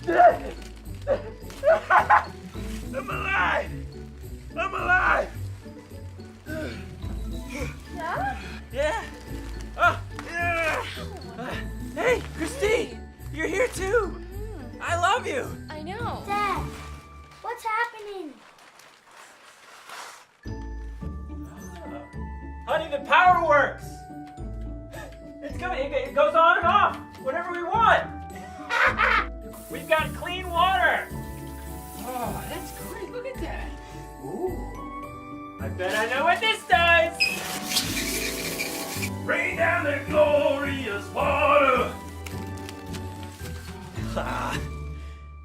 I'm alive! I'm alive! Yeah? Yeah. Oh, yeah. Hey, Christine, you're here too. I love you. I know. Dad, what's happening? Honey, the power works. It's coming. It goes on and off whenever we want. We've got clean water. Oh, that's great. Look at that. Ooh. I bet I know what this does. Rain down the glorious water.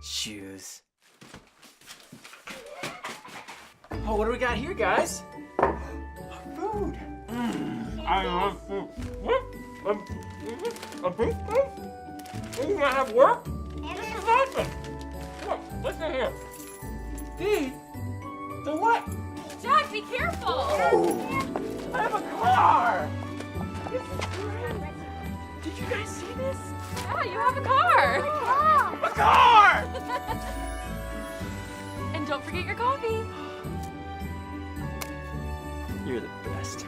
Shoes. Oh, what do we got here, guys? Food. I love food. A beef steak? You gonna have work? This is awesome. Look, listen here. Feed? The what? Jack, be careful. Oh, I have a car. This is great. Did you guys see this? Yeah, you have a car. A car! And don't forget your coffee. You're the best.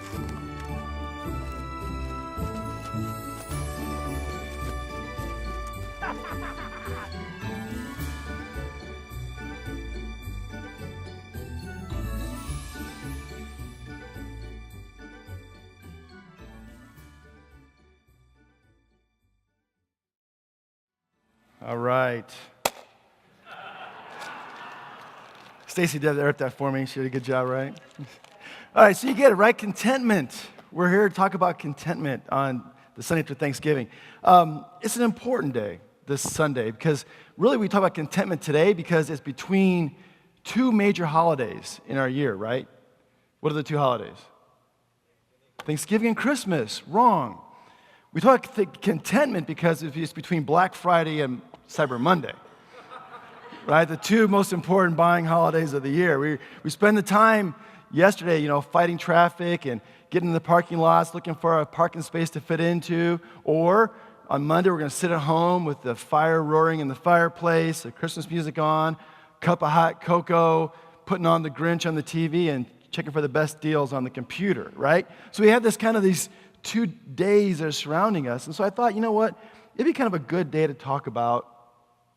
All right. Stacy did that for me. She did a good job, right? All right, so you get it, right? Contentment. We're here to talk about contentment on the Sunday after Thanksgiving. It's an important day, this Sunday, because really we talk about contentment today because it's between two major holidays in our year, right? What are the two holidays? Thanksgiving and Christmas. Wrong. We talk contentment because it's between Black Friday and Cyber Monday, right? The two most important buying holidays of the year. We spend the time yesterday, fighting traffic and getting in the parking lots, looking for a parking space to fit into. Or on Monday, we're going to sit at home with the fire roaring in the fireplace, the Christmas music on, cup of hot cocoa, putting on the Grinch on the TV, and checking for the best deals on the computer, right? So we have these 2 days that are surrounding us. And so I thought, you know what? It'd be kind of a good day to talk about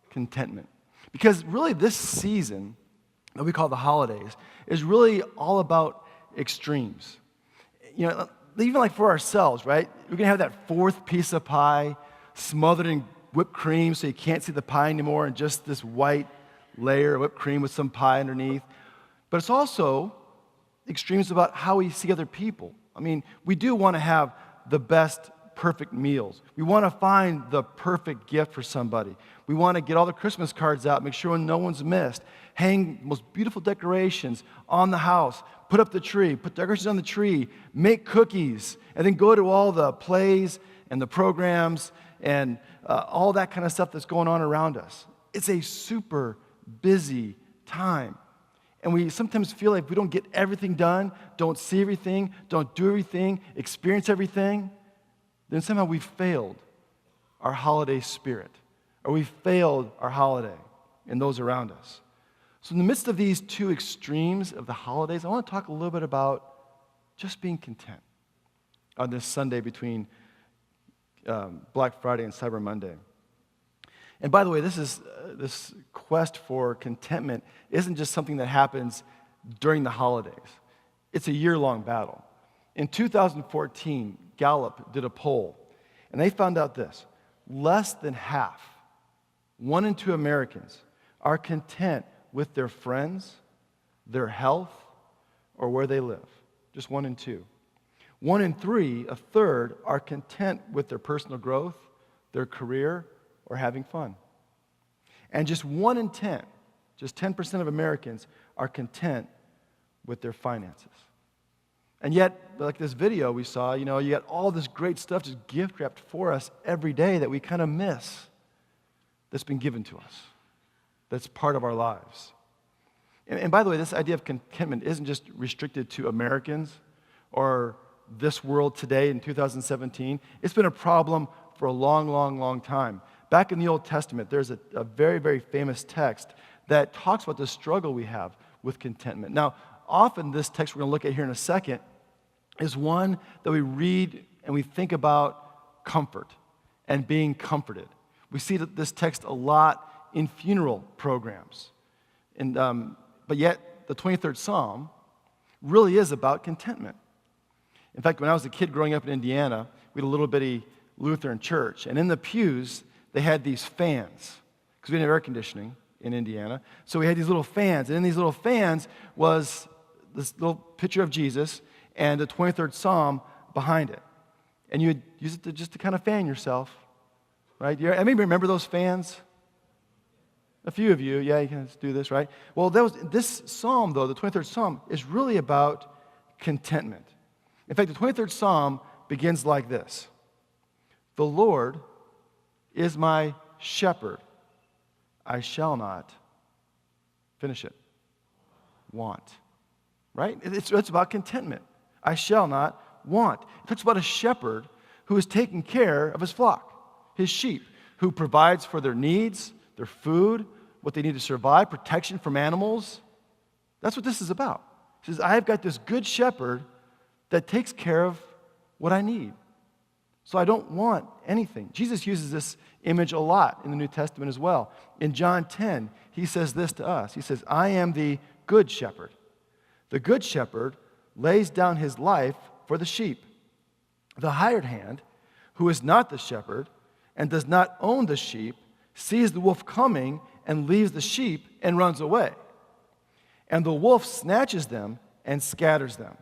contentment. Because really this season that we call the holidays is really all about extremes. Even like for ourselves, right? We're going to have that fourth piece of pie smothered in whipped cream so you can't see the pie anymore and just this white layer of whipped cream with some pie underneath. But it's also extremes about how we see other people. I mean, we do want to have the best perfect meals. We want to find the perfect gift for somebody. We want to get all the Christmas cards out, make sure no one's missed, hang most beautiful decorations on the house, put up the tree, put decorations on the tree, make cookies, and then go to all the plays and the programs and all that kind of stuff that's going on around us. It's a super busy time. And we sometimes feel like we don't get everything done, don't see everything, don't do everything, experience everything, then somehow we've failed our holiday spirit, or we've failed our holiday and those around us. So in the midst of these two extremes of the holidays, I want to talk a little bit about just being content on this Sunday between Black Friday and Cyber Monday. And by the way, this quest for contentment isn't just something that happens during the holidays. It's a year-long battle. In 2014, Gallup did a poll, and they found out this: less than half, 1 in 2 Americans, are content with their friends, their health, or where they live. Just 1 in 2. 1 in 3, a third, are content with their personal growth, their career, or having fun. And just 1 in 10, just 10% of Americans are content with their finances. And yet, like this video we saw, you got all this great stuff just gift wrapped for us every day that we kind of miss that's been given to us, that's part of our lives. And by the way, this idea of contentment isn't just restricted to Americans or this world today in 2017. It's been a problem for a long, long, long time. back in the Old Testament, there's a very, very famous text that talks about the struggle we have with contentment. Now, often this text we're going to look at here in a second is one that we read and we think about comfort and being comforted. We see this text a lot in funeral programs. But yet, the 23rd Psalm really is about contentment. In fact, when I was a kid growing up in Indiana, we had a little bitty Lutheran church, and in the pews, they had these fans, because we didn't have air conditioning in Indiana. So we had these little fans, and in these little fans was this little picture of Jesus and the 23rd Psalm behind it. And you would use it just to kind of fan yourself, right? Anybody remember those fans? A few of you, yeah, you can do this, right? Well, this psalm, though, the 23rd Psalm, is really about contentment. In fact, the 23rd Psalm begins like this. The Lord is my shepherd. I shall not, finish it, want. Right? It's about contentment. I shall not want. It talks about a shepherd who is taking care of his flock, his sheep, who provides for their needs, their food, what they need to survive, protection from animals. That's what this is about. It says, I've got this good shepherd that takes care of what I need. So I don't want anything. Jesus uses this image a lot in the New Testament as well. In John 10, he says this to us. He says, I am the good shepherd. The good shepherd lays down his life for the sheep. The hired hand, who is not the shepherd and does not own the sheep, sees the wolf coming and leaves the sheep and runs away. And the wolf snatches them and scatters them.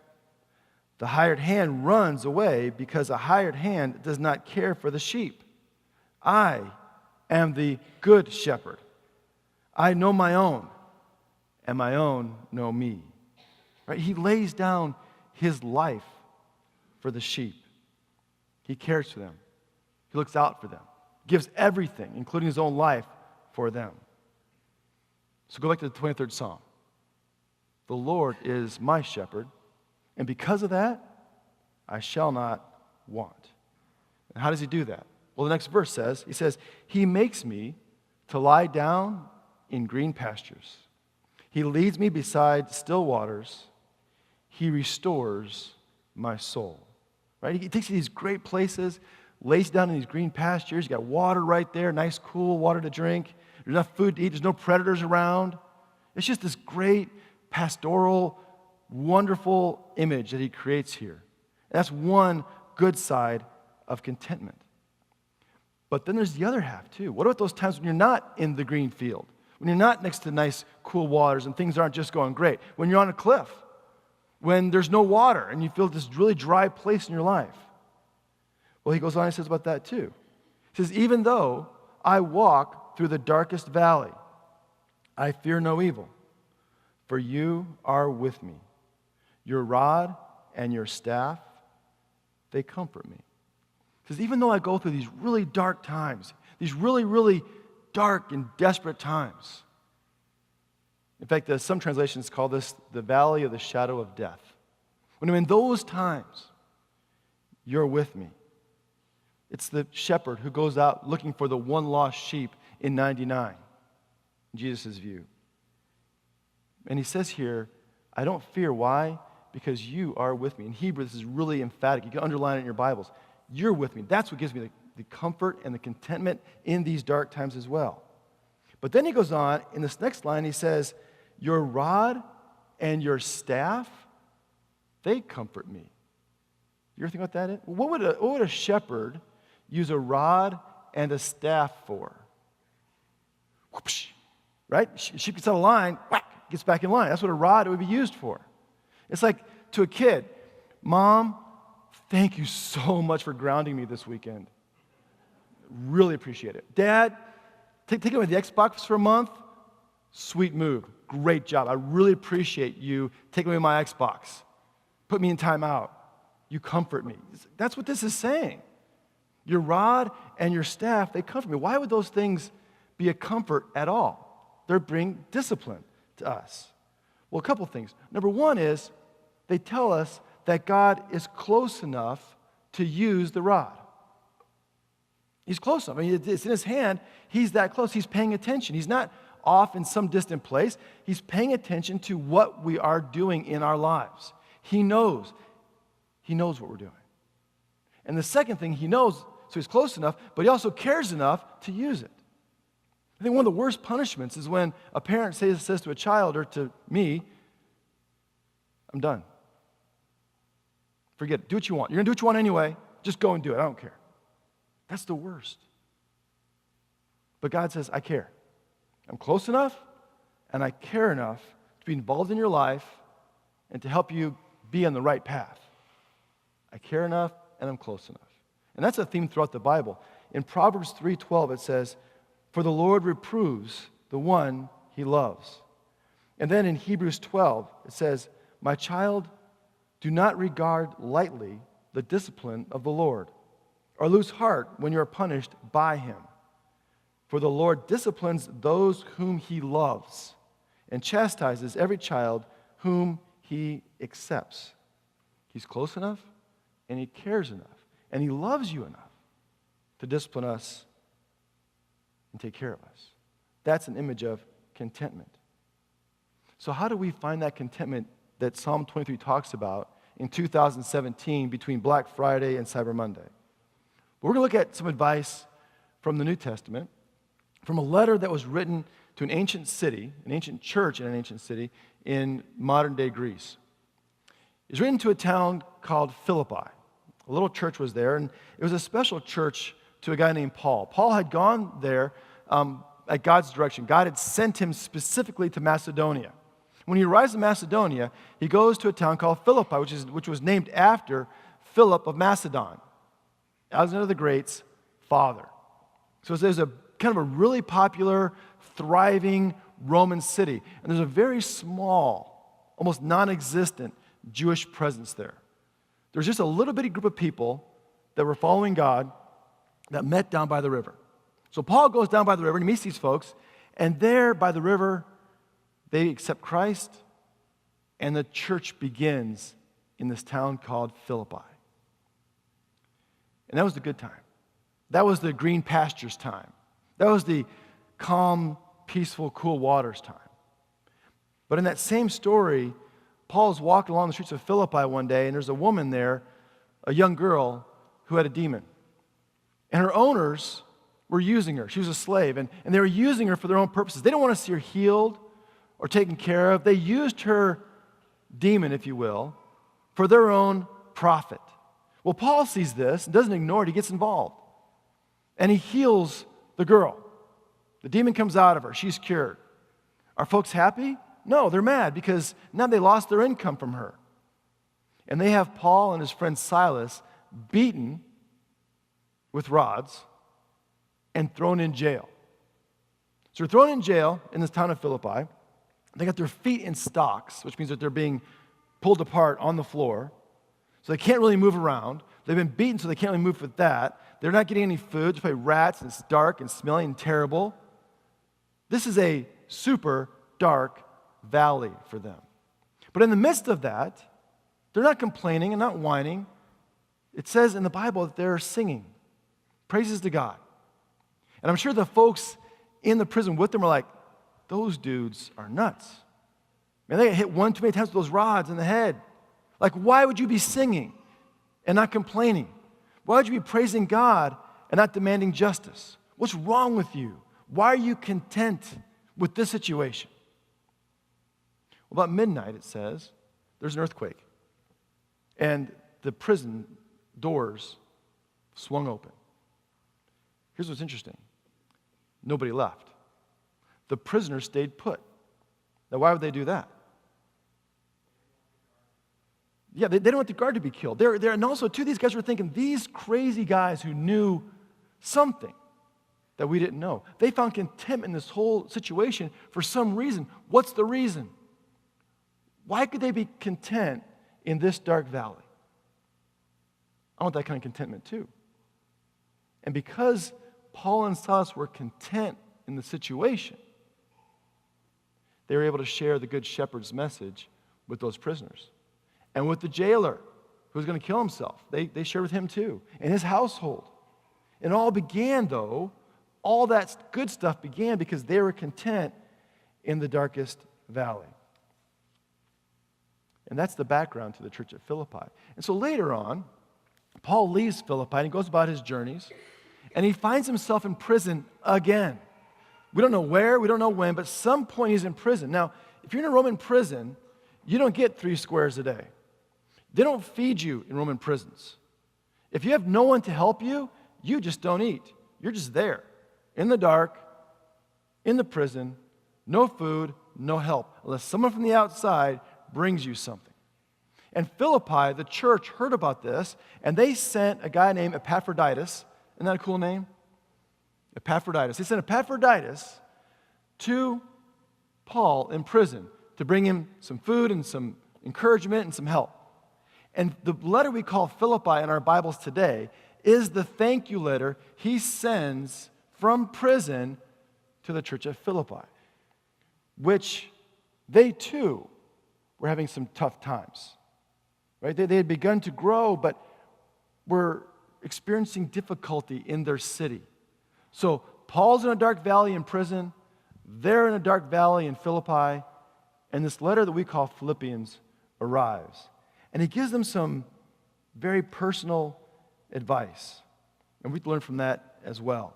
The hired hand runs away because a hired hand does not care for the sheep. I am the good shepherd. I know my own, and my own know me. Right? He lays down his life for the sheep. He cares for them. He looks out for them. Gives everything, including his own life, for them. So go back to the 23rd Psalm. The Lord is my shepherd, and because of that, I shall not want. And how does he do that? Well, the next verse says, he says, he makes me to lie down in green pastures. He leads me beside still waters. He restores my soul. Right? He takes you to these great places, lays down in these green pastures. You got water right there, nice, cool water to drink. There's enough food to eat. There's no predators around. It's just this great pastoral, wonderful image that he creates here. And that's one good side of contentment. But then there's the other half too. What about those times when you're not in the green field? When you're not next to nice, cool waters and things aren't just going great? When you're on a cliff? When there's no water and you feel this really dry place in your life? Well, he goes on and says about that too. He says, even though I walk through the darkest valley, I fear no evil, for you are with me. Your rod and your staff, they comfort me. He says, even though I go through these really dark times, these really, really dark and desperate times. In fact, some translations call this the valley of the shadow of death. When I'm in those times, you're with me. It's the shepherd who goes out looking for the one lost sheep in 99, in Jesus' view. And he says here, I don't fear. Why? Because you are with me. In Hebrew, this is really emphatic. You can underline it in your Bibles. You're with me. That's what gives me the comfort and the contentment in these dark times as well. But then he goes on, in this next line, he says, your rod and your staff, they comfort me. You ever think about that? What would a shepherd use a rod and a staff for? Whoopsh, right? Sheep gets out of line, whack, gets back in line. That's what a rod would be used for. It's like to a kid, Mom, thank you so much for grounding me this weekend. Really appreciate it. Dad, take away the Xbox for a month. Sweet move. Great job. I really appreciate you taking away my Xbox. Put me in timeout. You comfort me. That's what this is saying. Your rod and your staff, they comfort me. Why would those things be a comfort at all? They bring discipline to us. Well, a couple things. Number one is they tell us that God is close enough to use the rod. He's close enough. I mean, it's in his hand. He's that close. He's paying attention. He's not off in some distant place. He's paying attention to what we are doing in our lives. He knows. He knows what we're doing. And the second thing, he knows, so he's close enough, but he also cares enough to use it. I think one of the worst punishments is when a parent says to a child or to me, I'm done. Forget it. Do what you want. You're going to do what you want anyway. Just go and do it. I don't care. That's the worst. But God says, I care. I'm close enough, and I care enough to be involved in your life and to help you be on the right path. I care enough, and I'm close enough. And that's a theme throughout the Bible. In Proverbs 3:12, it says, for the Lord reproves the one he loves. And then in Hebrews 12, it says, my child, do not regard lightly the discipline of the Lord, or lose heart when you are punished by him. For the Lord disciplines those whom he loves and chastises every child whom he accepts. He's close enough, and he cares enough, and he loves you enough to discipline us and take care of us. That's an image of contentment. So how do we find that contentment that Psalm 23 talks about in 2017 between Black Friday and Cyber Monday? We're going to look at some advice from the New Testament, from a letter that was written to an ancient city, an ancient church in an ancient city in modern-day Greece. It was written to a town called Philippi. A little church was there, and it was a special church to a guy named Paul. Paul had gone there at God's direction. God had sent him specifically to Macedonia. When he arrives in Macedonia, he goes to a town called Philippi, which was named after Philip of Macedon, Alexander the Great's father. So there's a kind of a really popular, thriving Roman city. And there's a very small, almost non-existent Jewish presence there. There's just a little bitty group of people that were following God that met down by the river. So Paul goes down by the river and he meets these folks, and there by the river, they accept Christ, and the church begins in this town called Philippi. And that was the good time. That was the green pastures time. That was the calm, peaceful, cool waters time. But in that same story, Paul's walking along the streets of Philippi one day, and there's a woman there, a young girl, who had a demon. And her owners were using her. She was a slave, and they were using her for their own purposes. They didn't want to see her healed or taken care of. They used her demon, if you will, for their own profit. Well, Paul sees this and doesn't ignore it. He gets involved. And he heals the girl. The demon comes out of her. She's cured. Are folks happy? No, they're mad because now they lost their income from her. And they have Paul and his friend Silas beaten with rods and thrown in jail. So they're thrown in jail in this town of Philippi. They got their feet in stocks, which means that they're being pulled apart on the floor. So they can't really move around. They've been beaten, so they can't really move with that. They're not getting any food. There's probably rats, and it's dark and smelly and terrible. This is a super dark valley for them. But in the midst of that, they're not complaining and not whining. It says in the Bible that they're singing praises to God. And I'm sure the folks in the prison with them are like, those dudes are nuts. Man, they got hit one too many times with those rods in the head. Like, why would you be singing and not complaining? Why would you be praising God and not demanding justice? What's wrong with you? Why are you content with this situation? Well, about midnight, it says, there's an earthquake. And the prison doors swung open. Here's what's interesting. Nobody left. The prisoners stayed put. Now, why would they do that? Yeah, they didn't want the guard to be killed. And also, too, these guys were thinking, these crazy guys who knew something that we didn't know. They found contentment in this whole situation for some reason. What's the reason? Why could they be content in this dark valley? I want that kind of contentment, too. And because Paul and Silas were content in the situation, they were able to share the Good Shepherd's message with those prisoners. And with the jailer who was going to kill himself, they shared with him too, and his household. And all began, though, all that good stuff began because they were content in the darkest valley. And that's the background to the church at Philippi. And so later on, Paul leaves Philippi and he goes about his journeys, and he finds himself in prison again. We don't know where, we don't know when, but at some point he's in prison. Now, if you're in a Roman prison, you don't get 3 squares a day. They don't feed you in Roman prisons. If you have no one to help you, you just don't eat. You're just there, in the dark, in the prison, no food, no help, unless someone from the outside brings you something. And Philippi, the church, heard about this, and they sent a guy named Epaphroditus. Isn't that a cool name? Epaphroditus. They sent Epaphroditus to Paul in prison to bring him some food and some encouragement and some help. And the letter we call Philippi in our Bibles today is the thank you letter he sends from prison to the church at Philippi, which they too were having some tough times. Right? They had begun to grow, but were experiencing difficulty in their city. So Paul's in a dark valley in prison, they're in a dark valley in Philippi, and this letter that we call Philippians arrives. And he gives them some very personal advice. And we learn from that as well.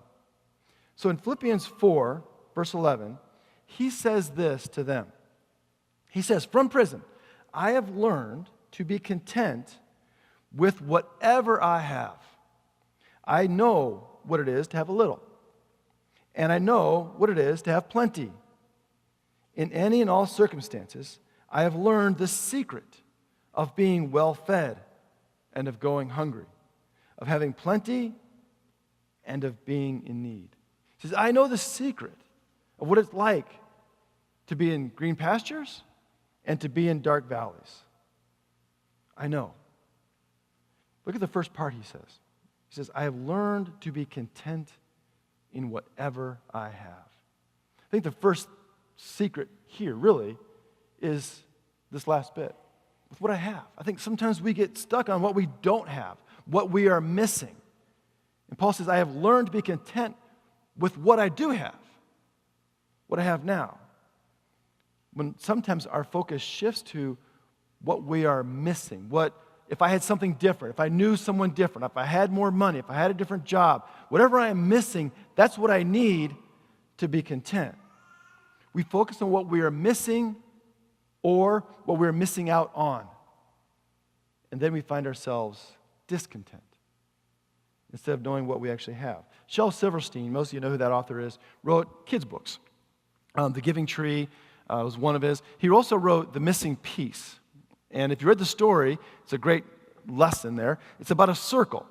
So in Philippians 4, verse 11, he says this to them. He says, from prison, I have learned to be content with whatever I have. I know what it is to have a little, and I know what it is to have plenty. In any and all circumstances, I have learned the secret of being well-fed and of going hungry, of having plenty and of being in need. He says, I know the secret of what it's like to be in green pastures and to be in dark valleys. I know. Look at the first part he says. He says, I have learned to be content in whatever I have. I think the first secret here really is this last bit, with what I have. I think sometimes we get stuck on what we don't have, what we are missing. And Paul says, I have learned to be content with what I do have, what I have now. When sometimes our focus shifts to what we are missing, if I had something different, if I knew someone different, if I had more money, if I had a different job, whatever I am missing, that's what I need to be content. We focus on what we are missing or what we're missing out on. And then we find ourselves discontent instead of knowing what we actually have. Shel Silverstein, most of you know who that author is, wrote kids' books. The Giving Tree was one of his. He also wrote The Missing Piece. And if you read the story, it's a great lesson there. It's about a circle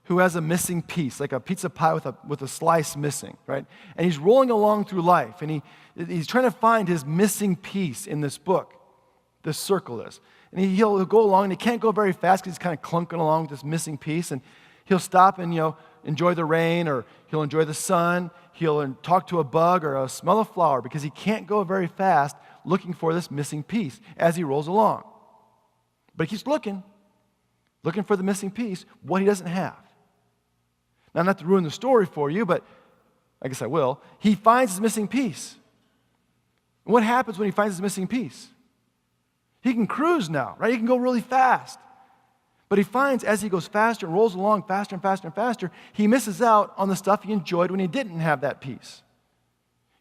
who has a missing piece, like a pizza pie with a slice missing, right? And he's rolling along through life, and he's trying to find his missing piece in this book, this circle is. And he'll go along, and he can't go very fast because he's kind of clunking along with this missing piece, and he'll stop and, enjoy the rain, or he'll enjoy the sun, he'll talk to a bug or smell a flower because he can't go very fast looking for this missing piece as he rolls along. But he keeps looking for the missing piece, what he doesn't have. Now, not to ruin the story for you, but I guess I will. He finds his missing piece. And what happens when he finds his missing piece? He can cruise now, right? He can go really fast. But he finds as he goes faster and rolls along faster and faster and faster, he misses out on the stuff he enjoyed when he didn't have that piece.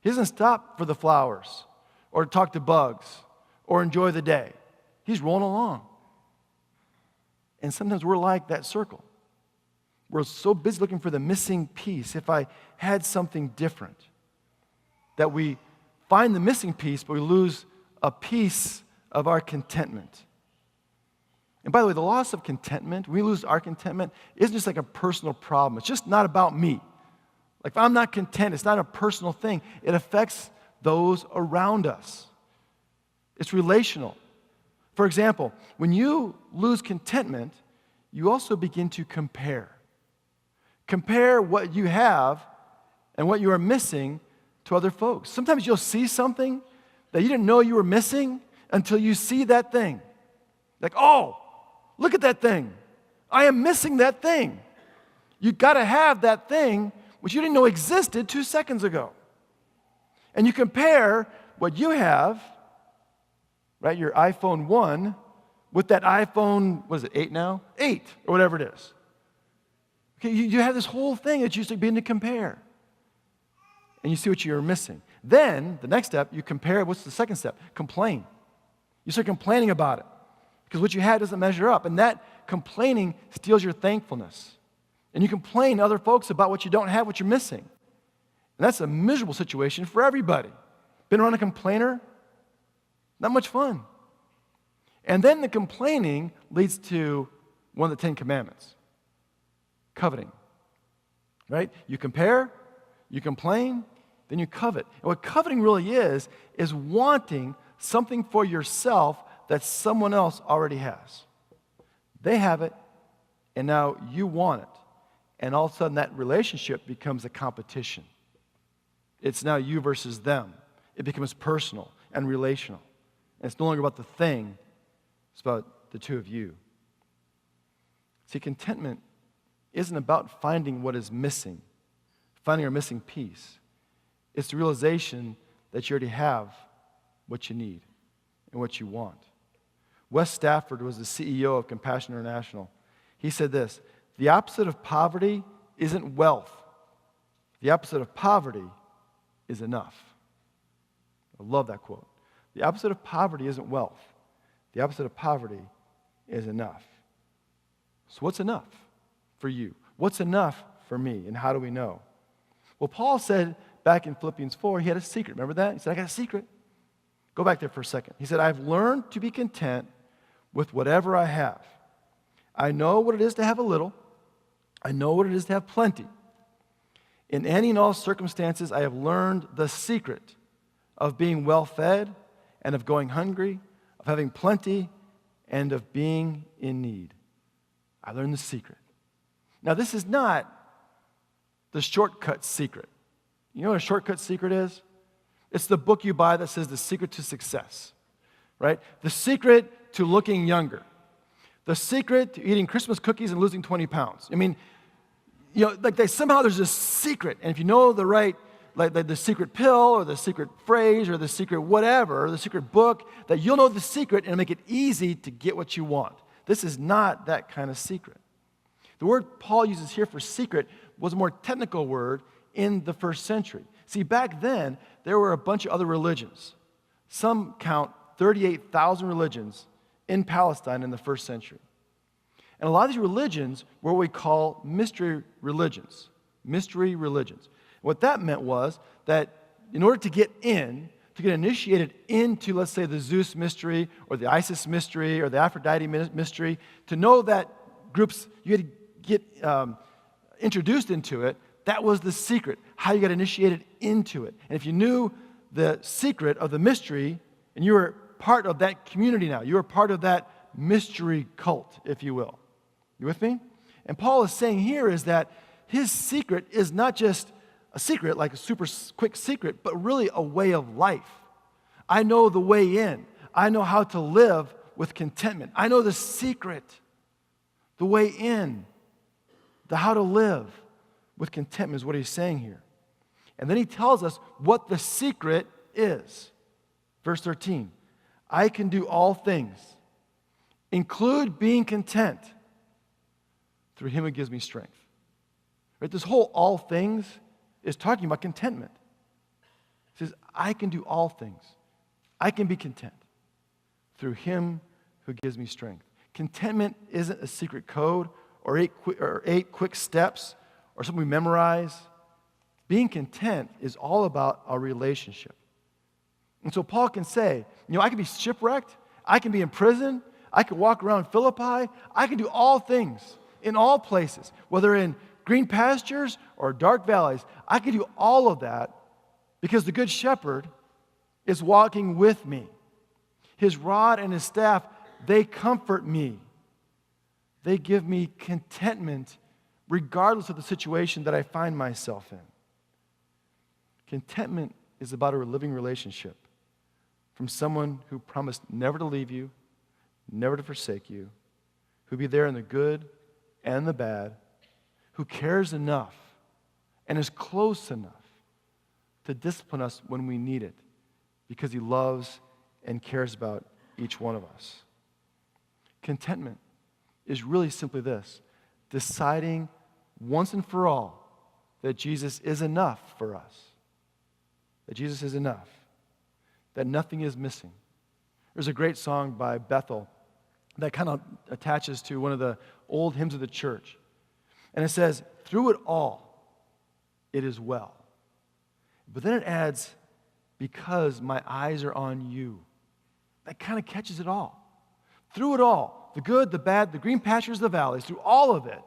He doesn't stop for the flowers or talk to bugs or enjoy the day. He's rolling along. And sometimes we're like that circle. We're so busy looking for the missing piece. If I had something different, that we find the missing piece, but we lose a piece of our contentment. And by the way, the loss of contentment, we lose our contentment, isn't just like a personal problem. It's just not about me. Like if I'm not content, it's not a personal thing. It affects those around us. It's relational. For example, when you lose contentment, you also begin to compare. Compare what you have and what you are missing to other folks. Sometimes you'll see something that you didn't know you were missing until you see that thing. Like, oh, look at that thing. I am missing that thing. You got to have that thing which you didn't know existed 2 seconds ago. And you compare what you have, right, your iPhone 1, with that iPhone, what is it, 8 now? 8, or whatever it is. Okay, you have this whole thing that you used to begin to compare. And you see what you're missing. Then, the next step, you compare, what's the second step? Complain. You start complaining about it. Because what you had doesn't measure up. And that complaining steals your thankfulness. And you complain to other folks about what you don't have, what you're missing. And that's a miserable situation for everybody. Been around a complainer? Not much fun. And then the complaining leads to one of the 10 commandments. Coveting. Right? You compare, you complain, then you covet. And what coveting really is wanting something for yourself that someone else already has. They have it, and now you want it. And all of a sudden that relationship becomes a competition. It's now you versus them. It becomes personal and relational. And it's no longer about the thing, it's about the two of you. See, contentment isn't about finding what is missing, finding our missing piece. It's the realization that you already have what you need and what you want. Wes Stafford was the CEO of Compassion International. He said this, the opposite of poverty isn't wealth. The opposite of poverty is enough. I love that quote. The opposite of poverty isn't wealth. The opposite of poverty is enough. So what's enough for you? What's enough for me? And how do we know? Well, Paul said back in Philippians 4, he had a secret. Remember that? He said, I got a secret. Go back there for a second. He said, I've learned to be content with whatever I have. I know what it is to have a little. I know what it is to have plenty. In any and all circumstances, I have learned the secret of being well-fed and of going hungry, of having plenty and of being in need. I learned the secret. Now, this is not the shortcut secret. You know what a shortcut secret is? It's the book you buy that says The Secret to Success, right? The secret to looking younger. The secret to eating Christmas cookies and losing 20 pounds. I mean, you know, like somehow there's this secret, and if you know the right, like the secret pill or the secret phrase or the secret whatever, or the secret book, that you'll know the secret and make it easy to get what you want. This is not that kind of secret. The word Paul uses here for secret was a more technical word in the first century. See, back then, there were a bunch of other religions. Some count 38,000 religions in Palestine in the first century. And a lot of these religions were what we call mystery religions. Mystery religions. What that meant was that in order to get initiated into, let's say, the Zeus mystery or the Isis mystery or the Aphrodite mystery, to know that groups, you had to get introduced into it, that was the secret, how you got initiated into it. And if you knew the secret of the mystery, and you were part of that community now, you were part of that mystery cult, if you will. You with me? And Paul is saying here is that his secret is not just a secret, like a super quick secret, but really a way of life. I know the way in. I know how to live with contentment. I know the secret, the way in, the how to live with contentment is what he's saying here. And then he tells us what the secret is. Verse 13, I can do all things, include being content through him who gives me strength. Right? This whole all things is talking about contentment. It says, I can do all things. I can be content through him who gives me strength. Contentment isn't a secret code or eight quick steps or something we memorize. Being content is all about our relationship. And so Paul can say, I can be shipwrecked. I can be in prison. I can walk around Philippi. I can do all things in all places, whether in green pastures or dark valleys. I can do all of that because the Good Shepherd is walking with me. His rod and his staff, they comfort me. They give me contentment regardless of the situation that I find myself in. Contentment is about a living relationship from someone who promised never to leave you, never to forsake you, who'll be there in the good and the bad, who cares enough and is close enough to discipline us when we need it because he loves and cares about each one of us. Contentment is really simply this: deciding once and for all that Jesus is enough for us. That Jesus is enough. That nothing is missing. There's a great song by Bethel that kind of attaches to one of the old hymns of the church. And it says, "Through it all, it is well." But then it adds, "Because my eyes are on you." That kind of catches it all. Through it all, the good, the bad, the green pastures, the valleys, through all of it,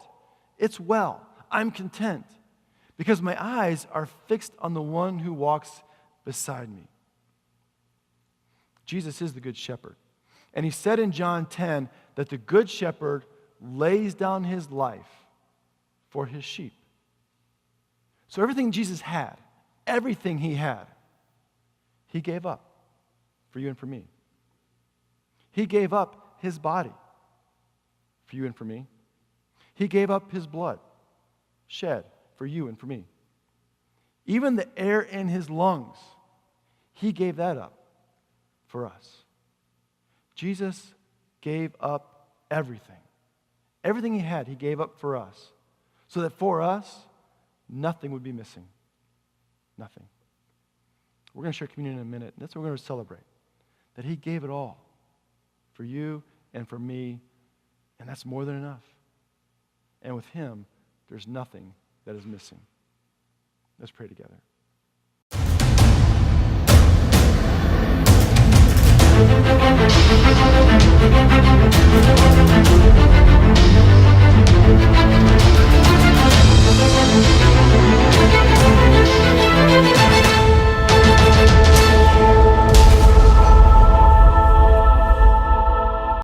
it's well. I'm content because my eyes are fixed on the one who walks beside me. Jesus is the good shepherd. And he said in John 10 that the good shepherd lays down his life for his sheep. So everything Jesus had, everything he had, he gave up for you and for me. He gave up his body for you and for me. He gave up his blood shed for you and for me. Even the air in his lungs, he gave that up for us. Jesus gave up everything. Everything he had, he gave up for us. So that for us, nothing would be missing. Nothing. We're going to share communion in a minute. And that's what we're going to celebrate. That he gave it all for you and for me. And that's more than enough. And with him, there's nothing that is missing. Let's pray together.